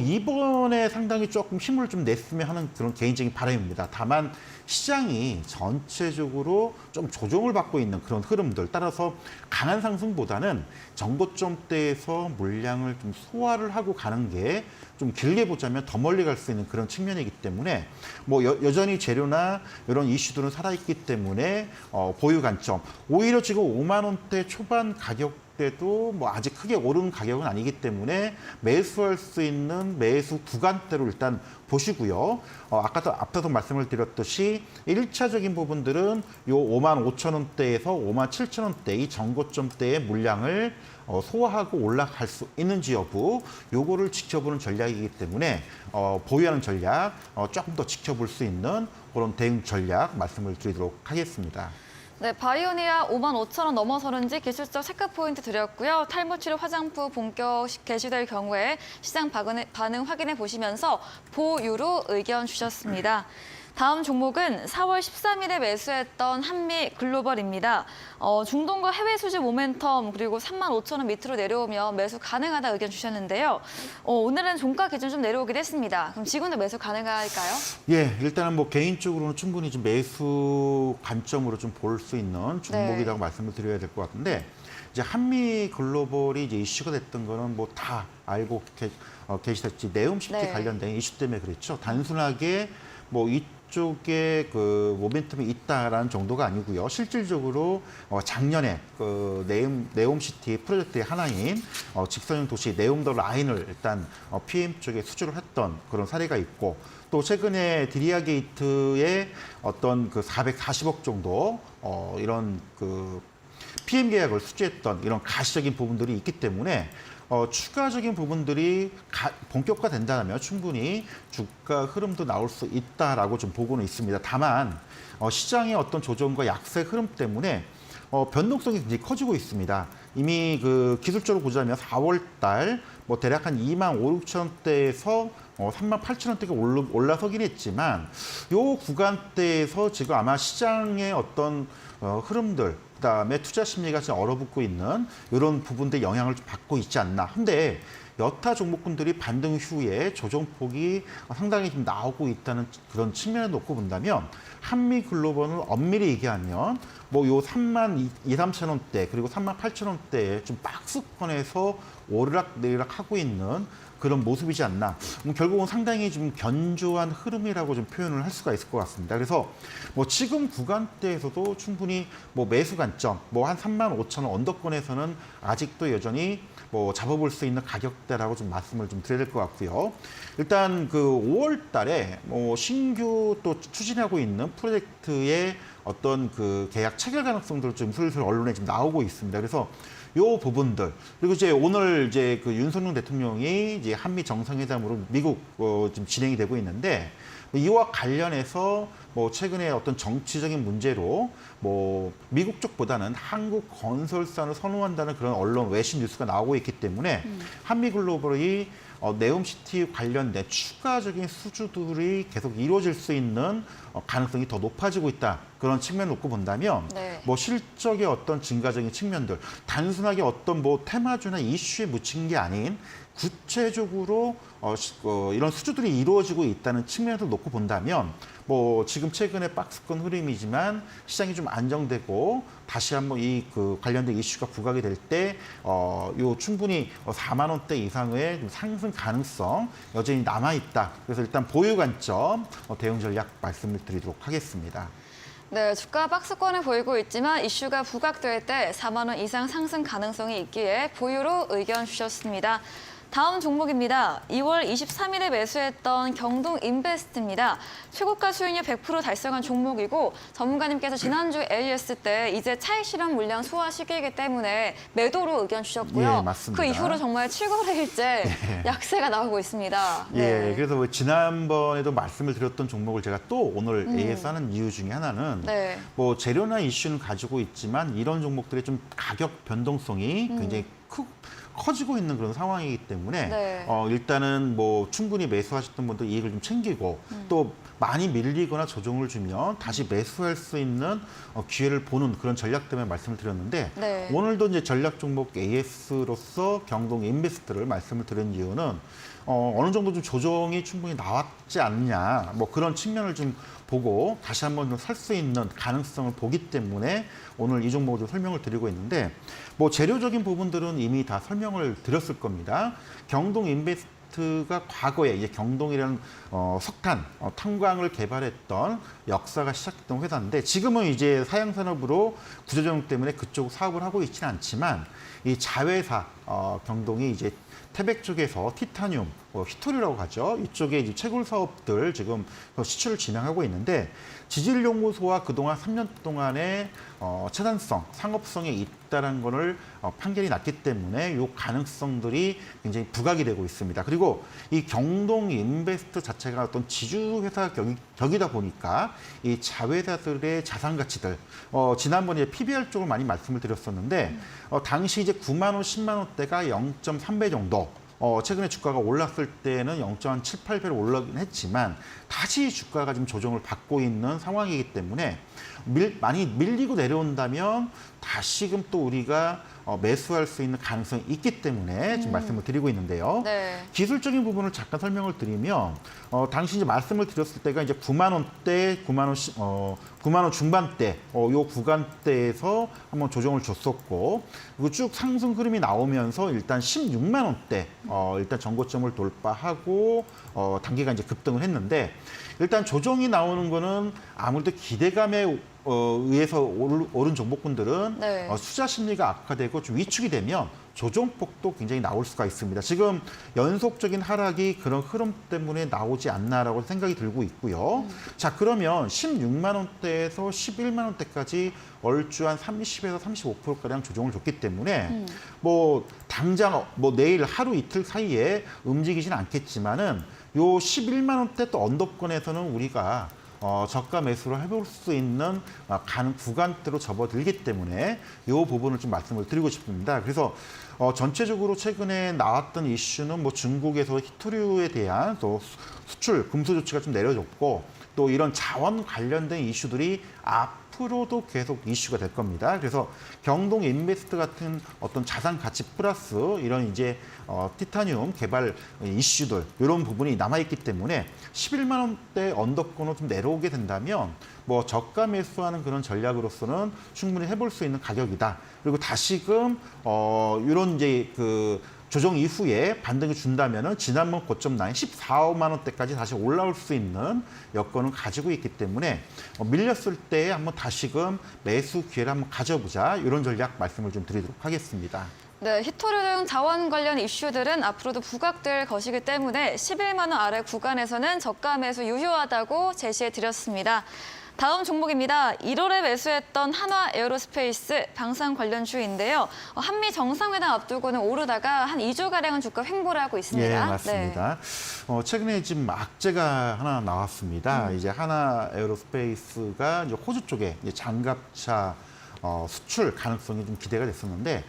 이번에 상당히 조금 힘을 좀 냈으면 하는 그런 개인적인 바람입니다. 다만 시장이 전체적으로 좀 조정을 받고 있는 그런 흐름들 따라서 강한 상승보다는 전고점대에서 물량을 좀 소화를 하고 가는 게 좀 길게 보자면 더 멀리 갈 수 있는 그런 측면이기 때문에 뭐 여전히 재료나 이런 이슈들은 살아있기 때문에 보유 관점 오히려 지금 5만 원대 초반 가격대도 뭐 아직 크게 오른 가격은 아니기 때문에 매수할 수 있는 매수 구간대로 일단 보시고요. 아까도 앞서서 말씀을 드렸듯이 1차적인 부분들은 요 55,000원대에서 57,000원대 이 전고점대의 물량을 소화하고 올라갈 수 있는지 여부 요거를 지켜보는 전략이기 때문에 보유하는 전략 조금 더 지켜볼 수 있는 그런 대응 전략 말씀을 드리도록 하겠습니다. 네, 바이오니아 55,000원 넘어서는지 기술적 체크 포인트 드렸고요. 탈모 치료 화장품 본격 개시될 경우에 시장 반응 확인해 보시면서 보유로 의견 주셨습니다. 다음 종목은 4월 13일에 매수했던 한미 글로벌입니다. 중동과 해외 수지 모멘텀 그리고 35,000원 밑으로 내려오면 매수 가능하다 의견 주셨는데요. 오늘은 종가 기준 좀 내려오긴 했습니다. 그럼 지금도 매수 가능할까요? 예, 일단은 뭐 개인적으로는 충분히 좀 매수 관점으로 좀 볼 수 있는 종목이라고 말씀을 드려야 될 것 같은데 이제 한미 글로벌이 이제 이슈가 됐던 거는 뭐 다 알고 계시다시피 네옴시티 네. 관련된 이슈 때문에 그랬죠. 단순하게 뭐 이쪽에 그 모멘텀이 있다라는 정도가 아니고요. 실질적으로 작년에 그 네옴시티 프로젝트의 하나인 직선형 도시 네옴 더 라인을 일단 PM 쪽에 수주를 했던 그런 사례가 있고 또 최근에 디리아 게이트의 어떤 그 440억 정도 이런 그 PM 계약을 수주했던 이런 가시적인 부분들이 있기 때문에 추가적인 부분들이 본격화된다면 충분히 주가 흐름도 나올 수 있다라고 좀 보고는 있습니다. 다만 시장의 어떤 조정과 약세 흐름 때문에 변동성이 굉장히 커지고 있습니다. 이미 그 기술적으로 보자면 4월 달 뭐 대략 한 2만 5, 6천 원대에서 3만 8천 원대가 올라서긴 했지만 요 구간대에서 지금 아마 시장의 어떤 흐름들 그다음에 투자 심리가 지금 얼어붙고 있는 이런 부분들 영향을 좀 받고 있지 않나. 근데 여타 종목군들이 반등 후에 조정폭이 상당히 좀 나오고 있다는 그런 측면을 놓고 본다면 한미 글로벌은 엄밀히 얘기하면 뭐 요 3만 2, 3천 원대 그리고 3만 8천 원대에 좀 박스권에서 오르락내리락 하고 있는 그런 모습이지 않나. 결국은 상당히 좀 견조한 흐름이라고 좀 표현을 할 수가 있을 것 같습니다. 그래서 뭐 지금 구간대에서도 충분히 뭐 매수 관점, 뭐 한 3만 5천 원 언더권에서는 아직도 여전히 뭐 잡아볼 수 있는 가격대라고 좀 말씀을 좀 드려야 될 것 같고요. 일단 그 5월 달에 뭐 신규 또 추진하고 있는 프로젝트의 어떤 그 계약 체결 가능성들 좀 슬슬 언론에 지금 나오고 있습니다. 그래서 요 부분들 그리고 이제 오늘 이제 그 윤석열 대통령이 이제 한미 정상회담으로 미국 지금 진행이 되고 있는데 이와 관련해서 뭐 최근에 어떤 정치적인 문제로 뭐 미국 쪽보다는 한국 건설사를 선호한다는 그런 언론 외신 뉴스가 나오고 있기 때문에 한미 글로벌이 네옴시티 관련된 추가적인 수주들이 계속 이루어질 수 있는 가능성이 더 높아지고 있다. 그런 측면을 놓고 본다면 네. 뭐 실적의 어떤 증가적인 측면들 단순하게 어떤 뭐 테마주나 이슈에 묻힌 게 아닌 구체적으로 이런 수주들이 이루어지고 있다는 측면을 놓고 본다면 뭐 지금 최근에 박스권 흐름이지만 시장이 좀 안정되고 다시 한번 이 그 관련된 이슈가 부각이 될 때 요 충분히 4만 원대 이상의 좀 상승 가능성 여전히 남아 있다. 그래서 일단 보유 관점 대응 전략 말씀을 드리도록 하겠습니다. 네, 주가 박스권을 보이고 있지만 이슈가 부각될 때 4만 원 이상 상승 가능성이 있기에 보유로 의견 주셨습니다. 다음 종목입니다. 2월 23일에 매수했던 경동인베스트입니다. 최고가 수익률 100% 달성한 종목이고 전문가님께서 지난주 AS 때 이제 차익 실현 물량 소화 시기이기 때문에 매도로 의견 주셨고요. 예, 맞습니다. 그 이후로 정말 7거래일째 약세가 나오고 있습니다. 예, 그래서 뭐 지난번에도 말씀을 드렸던 종목을 제가 또 오늘 AS 하는 이유 중에 하나는 네. 뭐 재료나 이슈는 가지고 있지만 이런 종목들의 좀 가격 변동성이 굉장히 커지고 있는 그런 상황이기 때문에 네. 일단은 뭐 충분히 매수하셨던 분들 이익을 좀 챙기고 또 많이 밀리거나 조정을 주면 다시 매수할 수 있는 기회를 보는 그런 전략 때문에 말씀을 드렸는데 네. 오늘도 이제 전략 종목 AS로서 경동 인베스트를 말씀을 드린 이유는 어느 정도 좀 조정이 충분히 나왔지 않냐 뭐 그런 측면을 좀 보고 다시 한번 살 수 있는 가능성을 보기 때문에 오늘 이 종목을 좀 설명을 드리고 있는데 뭐 재료적인 부분들은 이미 다 설명을 드렸을 겁니다. 경동 인베스트가 과거에 이제 경동이라는 석탄, 탄광을 개발했던 역사가 시작됐던 회사인데 지금은 이제 사양산업으로 구조조정 때문에 그쪽 사업을 하고 있지는 않지만 이 자회사 경동이 이제 태백 쪽에서 티타늄, 히토리라고 하죠. 이쪽에 이제 채굴 사업들 지금 시추를 진행하고 있는데 지질연구소와 그동안 3년 동안의 체단성, 상업성이 있다는 것을 판결이 났기 때문에 이 가능성들이 굉장히 부각이 되고 있습니다. 그리고 이 경동 인베스트 자체가 어떤 지주회사 격이다 보니까 이 자회사들의 자산 가치들 지난번에 PBR 쪽을 많이 말씀을 드렸었는데 당시 이제 9만 원, 10만 원대가 0.3배 정도. 최근에 주가가 올랐을 때는 0.7, 8배로 올라긴 했지만 다시 주가가 좀 조정을 받고 있는 상황이기 때문에 많이 밀리고 내려온다면 다시금 또 우리가 매수할 수 있는 가능성이 있기 때문에 지금 말씀을 드리고 있는데요. 네. 기술적인 부분을 잠깐 설명을 드리면 당시 이제 말씀을 드렸을 때가 이제 9만 원대, 9만 원 중반대 요 구간대에서 한번 조정을 줬었고 그리고 쭉 상승 흐름이 나오면서 일단 16만 원대 일단 전고점을 돌파하고 단기간 이제 급등을 했는데 일단 조정이 나오는 거는 아무래도 기대감에 의해서 오른 종목군들은 네. 투자 심리가 악화되고 좀 위축이 되면 조정폭도 굉장히 나올 수가 있습니다. 지금 연속적인 하락이 그런 흐름 때문에 나오지 않나라고 생각이 들고 있고요. 자, 그러면 16만 원대에서 11만 원대까지 얼추 한 30에서 35%가량 조정을 줬기 때문에 뭐 당장 뭐 내일 하루 이틀 사이에 움직이지는 않겠지만은 요 11만 원대 또 언더권에서는 우리가 저가 매수를 해볼 수 있는 가는 구간대로 접어들기 때문에 이 부분을 좀 말씀을 드리고 싶습니다. 그래서 전체적으로 최근에 나왔던 이슈는 뭐 중국에서 히토류에 대한 또 수출 금수 조치가 좀 내려졌고 또 이런 자원 관련된 이슈들이 앞으로도 계속 이슈가 될 겁니다. 그래서 경동 인베스트 같은 어떤 자산 가치 플러스 이런 이제 티타늄 개발 이슈들 이런 부분이 남아있기 때문에 11만 원대 언더권으로 좀 내려오게 된다면 뭐 저가 매수하는 그런 전략으로서는 충분히 해볼 수 있는 가격이다. 그리고 다시금 이런 이제 그 조정 이후에 반등이 준다면은 지난번 고점 라인 14만 원대까지 다시 올라올 수 있는 여건을 가지고 있기 때문에 밀렸을 때 한번 다시금 매수 기회를 한번 가져보자 이런 전략 말씀을 좀 드리도록 하겠습니다. 네, 히토류 등 자원 관련 이슈들은 앞으로도 부각될 것이기 때문에 11만 원 아래 구간에서는 저가 매수 유효하다고 제시해 드렸습니다. 다음 종목입니다. 1월에 매수했던 한화 에어로스페이스 방산 관련주인데요. 한미 정상회담 앞두고는 오르다가 한 2주가량은 주가 횡보를 하고 있습니다. 예, 맞습니다. 최근에 지금 악재가 하나 나왔습니다. 이제 한화 에어로스페이스가 이제 호주 쪽에 이제 장갑차 수출 가능성이 좀 기대가 됐었는데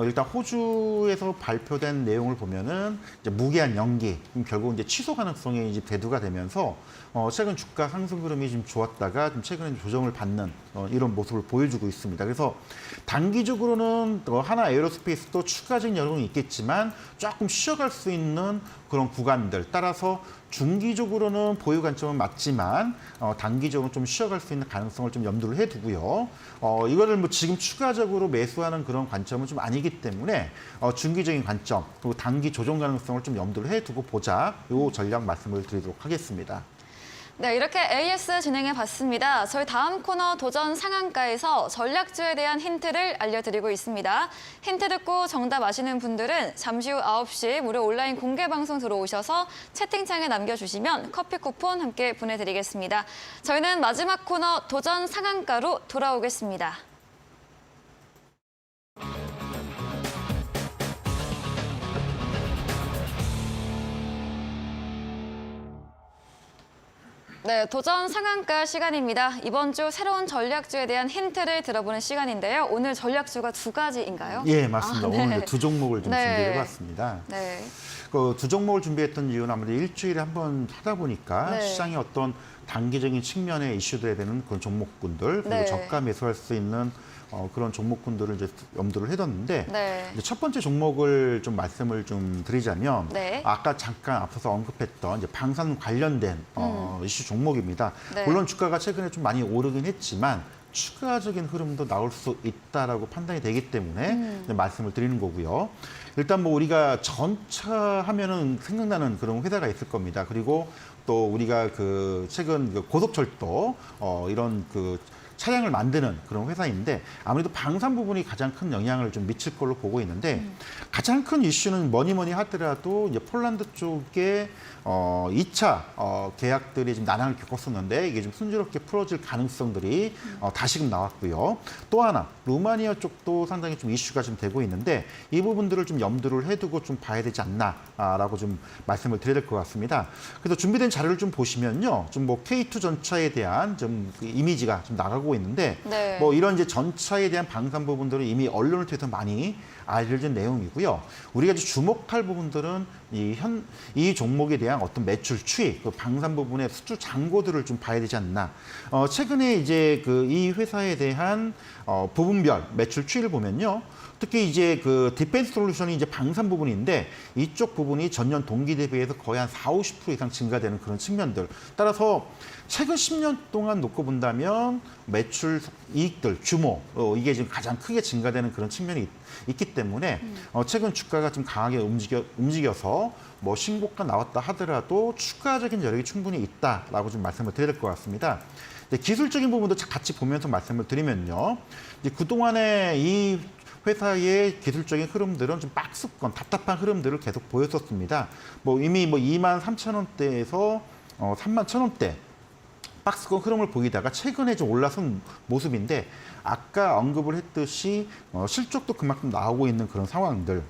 일단 호주에서 발표된 내용을 보면은 이제 무기한 연기 결국 이제 취소 가능성이 이제 대두가 되면서 최근 주가 상승 흐름이 좀 좋았다가 좀 최근에 조정을 받는 이런 모습을 보여주고 있습니다. 그래서 단기적으로는 하나 에어로스페이스도 추가적인 여력은 있겠지만 조금 쉬어갈 수 있는 그런 구간들 따라서 중기적으로는 보유 관점은 맞지만 단기적으로 좀 쉬어갈 수 있는 가능성을 좀 염두를 해두고요. 이거를 뭐 지금 추가적으로 매수하는 그런 관점은 좀 아니기 때문에 중기적인 관점 그리고 단기 조정 가능성을 좀 염두를 해두고 보자. 이 전략 말씀을 드리도록 하겠습니다. 네, 이렇게 AS 진행해 봤습니다. 저희 다음 코너 도전 상한가에서 전략주에 대한 힌트를 알려드리고 있습니다. 힌트 듣고 정답 아시는 분들은 잠시 후 9시 무료 온라인 공개 방송 들어오셔서 채팅창에 남겨주시면 커피 쿠폰 함께 보내드리겠습니다. 저희는 마지막 코너 도전 상한가로 돌아오겠습니다. 네, 도전 상한가 시간입니다. 이번 주 새로운 전략주에 대한 힌트를 들어보는 시간인데요. 오늘 전략주가 두 가지인가요? 예, 맞습니다. 네. 오늘 두 종목을 좀 네. 준비해봤습니다. 네. 그 두 종목을 준비했던 이유는 아무래도 일주일에 한 번 하다 보니까 네. 시장의 어떤 단기적인 측면의 이슈들에 대한 그런 종목군들 그리고 네. 저가 매수할 수 있는 그런 종목군들을 이제 염두를 해뒀는데 네. 이제 첫 번째 종목을 좀 말씀을 좀 드리자면 네. 아까 잠깐 앞서서 언급했던 이제 방산 관련된 이슈 종목입니다. 네. 물론 주가가 최근에 좀 많이 오르긴 했지만 추가적인 흐름도 나올 수 있다라고 판단이 되기 때문에 이제 말씀을 드리는 거고요. 일단 뭐 우리가 전차 하면은 생각나는 그런 회사가 있을 겁니다. 그리고 또 우리가 그 최근 그 고속철도 이런 그 차량을 만드는 그런 회사인데 아무래도 방산 부분이 가장 큰 영향을 좀 미칠 걸로 보고 있는데 가장 큰 이슈는 뭐니 하더라도 이제 폴란드 쪽에 2차 계약들이 좀 난항을 겪었었는데 이게 좀 순조롭게 풀어질 가능성들이 다시금 나왔고요. 또 하나 루마니아 쪽도 상당히 좀 이슈가 좀 되고 있는데 이 부분들을 좀 염두를 해두고 좀 봐야 되지 않나라고 좀 말씀을 드려야 될 것 같습니다. 그래서 준비된 자료를 좀 보시면요, 좀 뭐 K2 전차에 대한 좀 그 이미지가 좀 나가고 있는데 네. 뭐 이런 이제 전차에 대한 방산 부분들은 이미 언론을 통해서 많이 알려진 내용이고요. 우리가 이제 주목할 부분들은 이 종목에 대한 어떤 매출 추이, 그 방산 부분의 수출 잔고들을 좀 봐야 되지 않나. 최근에 이제 그 이 회사에 대한 부분별 매출 추이를 보면요. 특히 이제 그 디펜스 솔루션이 이제 방산 부분인데 이쪽 부분이 전년 동기 대비해서 거의 한 40~50% 이상 증가되는 그런 측면들. 따라서 최근 10년 동안 놓고 본다면 매출 이익들 규모 이게 지금 가장 크게 증가되는 그런 측면이 있기 때문에 최근 주가가 좀 강하게 움직여서 뭐 신고가 나왔다 하더라도 추가적인 여력이 충분히 있다라고 좀 말씀을 드려야 될 것 같습니다. 기술적인 부분도 같이 보면서 말씀을 드리면요. 이제 그동안에 이 회사의 기술적인 흐름들은 좀 박스권, 답답한 흐름들을 계속 보였었습니다. 뭐 이미 뭐 23,000원대에서 31,000원대 박스권 흐름을 보이다가 최근에 좀 올라선 모습인데 아까 언급을 했듯이 실적도 그만큼 나오고 있는 그런 상황들.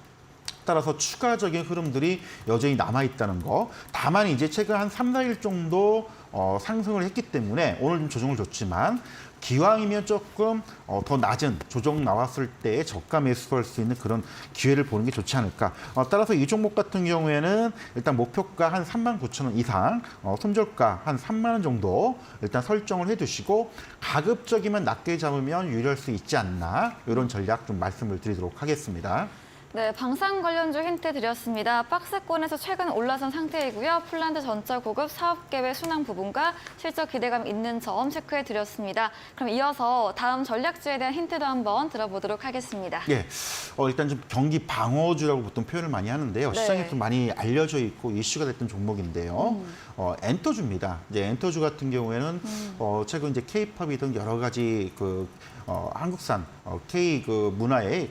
따라서 추가적인 흐름들이 여전히 남아있다는 거. 다만 이제 최근 한 3, 4일 정도 상승을 했기 때문에 오늘 좀 조정을 줬지만 기왕이면 조금 더 낮은 조정 나왔을 때 저가 매수할 수 있는 그런 기회를 보는 게 좋지 않을까. 따라서 이 종목 같은 경우에는 일단 목표가 한 39,000원 이상, 손절가 한 3만 원 정도 일단 설정을 해두시고 가급적이면 낮게 잡으면 유리할 수 있지 않나 이런 전략 좀 말씀을 드리도록 하겠습니다. 네, 방산 관련주 힌트 드렸습니다. 박스권에서 최근 올라선 상태이고요. 폴란드 전자 고급 사업 계획 순항 부분과 실적 기대감 있는 점 체크해 드렸습니다. 그럼 이어서 다음 전략주에 대한 힌트도 한번 들어보도록 하겠습니다. 예, 일단 좀 경기 방어주라고 보통 표현을 많이 하는데요. 네. 시장에 좀 많이 알려져 있고 이슈가 됐던 종목인데요. 엔터주입니다. 이제 엔터주 같은 경우에는 최근 이제 K-팝이든 여러 가지 한국산 K 문화의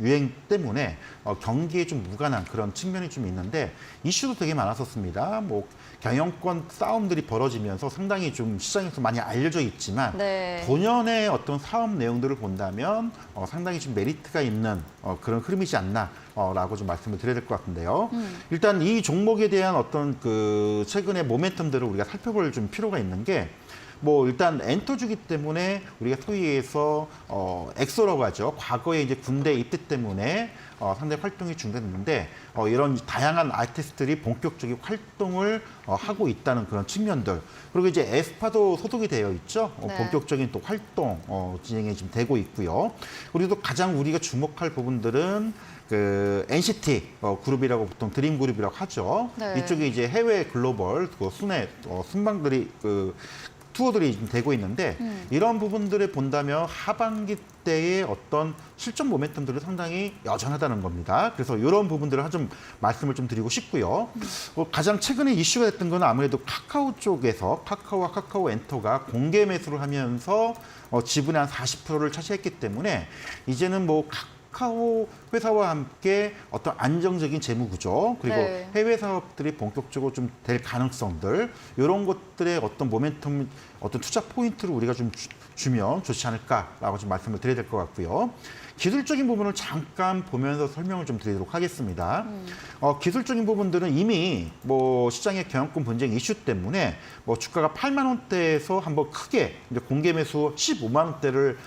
유행 때문에 경기에 좀 무관한 그런 측면이 좀 있는데 이슈도 되게 많았었습니다. 뭐 경영권 싸움들이 벌어지면서 상당히 좀 시장에서 많이 알려져 있지만 네. 본연의 어떤 사업 내용들을 본다면 상당히 좀 메리트가 있는 그런 흐름이지 않나라고 좀 말씀을 드려야 될 것 같은데요. 일단 이 종목에 대한 어떤 최근의 모멘텀들을 우리가 살펴볼 좀 필요가 있는 게 뭐 일단 엔터주기 때문에 우리가 소위해서 엑소라고 하죠. 과거에 이제 군대 입대 때문에 상당히 활동이 중단됐는데 이런 다양한 아티스트들이 본격적인 활동을 하고 있다는 그런 측면들. 그리고 이제 에스파도 소속이 되어 있죠. 네. 본격적인 또 활동 진행이 지금 되고 있고요. 그리고 또 가장 우리가 주목할 부분들은 NCT 그룹이라고 보통 드림 그룹이라고 하죠. 네. 이쪽에 이제 해외 글로벌 순회 순방들이 투어들이 지금 되고 있는데 이런 부분들을 본다면 하반기 때의 어떤 실적 모멘텀들이 상당히 여전하다는 겁니다. 그래서 이런 부분들을 좀 말씀을 좀 드리고 싶고요. 가장 최근에 이슈가 됐던 건 아무래도 카카오 쪽에서 카카오와 카카오 엔터가 공개 매수를 하면서 지분의 한 40%를 차지했기 때문에 이제는 뭐 카카오 회사와 함께 어떤 안정적인 재무 구조 그리고 네. 해외 사업들이 본격적으로 좀 될 가능성들 이런 것들의 어떤 모멘텀 어떤 투자 포인트를 우리가 좀 주면 좋지 않을까라고 좀 말씀을 드려야 될 것 같고요. 기술적인 부분을 잠깐 보면서 설명을 좀 드리도록 하겠습니다. 기술적인 부분들은 이미 뭐 시장의 경영권 분쟁 이슈 때문에 뭐 주가가 8만 원대에서 한번 크게 이제 공개 매수 15만 원대를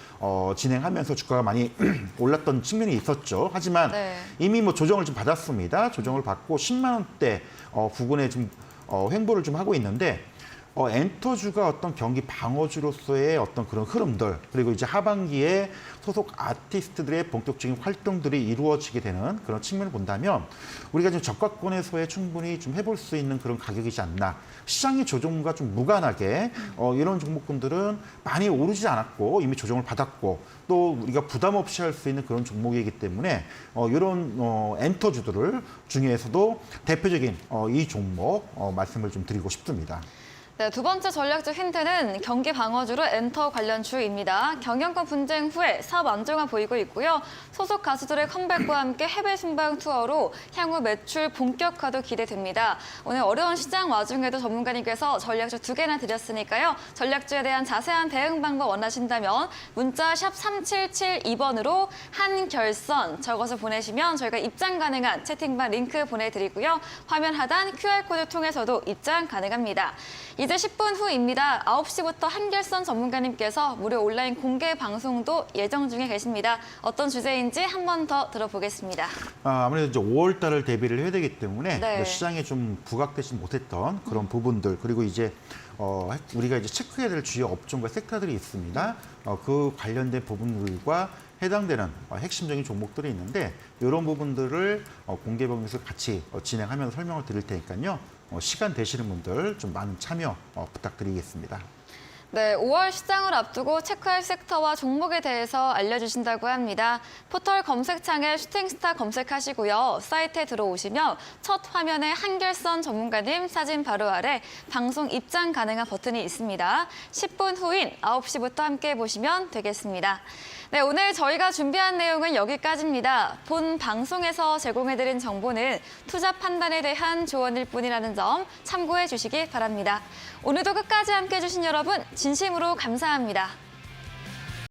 진행하면서 주가가 많이 올랐던 측면이 있었죠. 하지만 네. 이미 뭐 조정을 좀 받았습니다. 조정을 받고 10만 원대 부근에 좀 횡보를 좀 하고 있는데 엔터주가 어떤 경기 방어주로서의 어떤 그런 흐름들 그리고 이제 하반기에 소속 아티스트들의 본격적인 활동들이 이루어지게 되는 그런 측면을 본다면 우리가 지금 저가권에서의 충분히 좀 해볼 수 있는 그런 가격이지 않나. 시장의 조정과 좀 무관하게 이런 종목군들은 많이 오르지 않았고 이미 조정을 받았고 또 우리가 부담 없이 할 수 있는 그런 종목이기 때문에 이런 엔터주들을 중에서도 대표적인 이 종목 말씀을 좀 드리고 싶습니다. 네, 두 번째 전략적 힌트는 경기 방어주로 엔터 관련주입니다. 경영권 분쟁 후에 사업 안정화 보이고 있고요. 소속 가수들의 컴백과 함께 해외 순방 투어로 향후 매출 본격화도 기대됩니다. 오늘 어려운 시장 와중에도 전문가님께서 전략주 2개나 드렸으니까요. 전략주에 대한 자세한 대응 방법 원하신다면 문자 샵 3772번으로 한결선 적어서 보내시면 저희가 입장 가능한 채팅방 링크 보내드리고요. 화면 하단 QR코드 통해서도 입장 가능합니다. 이제 10분 후입니다. 9시부터 한결선 전문가님께서 무료 온라인 공개 방송도 예정 중에 계십니다. 어떤 주제인지 한 번 더 들어보겠습니다. 아무래도 이제 5월 달을 대비를 해야 되기 때문에 네. 시장에 좀 부각되지 못했던 그런 부분들 그리고 이제 우리가 이제 체크해야 될 주요 업종과 섹터들이 있습니다. 그 관련된 부분들과 해당되는 핵심적인 종목들이 있는데 이런 부분들을 공개 방송에서 같이 진행하면서 설명을 드릴 테니까요. 시간 되시는 분들 좀 많은 참여 부탁드리겠습니다. 네, 5월 시장을 앞두고 체크할 섹터와 종목에 대해서 알려주신다고 합니다. 포털 검색창에 슈팅스타 검색하시고요. 사이트에 들어오시면 첫 화면에 한결선 전문가님 사진 바로 아래 방송 입장 가능한 버튼이 있습니다. 10분 후인 9시부터 함께 보시면 되겠습니다. 네, 오늘 저희가 준비한 내용은 여기까지입니다. 본 방송에서 제공해드린 정보는 투자 판단에 대한 조언일 뿐이라는 점 참고해 주시기 바랍니다. 오늘도 끝까지 함께해 주신 여러분 진심으로 감사합니다.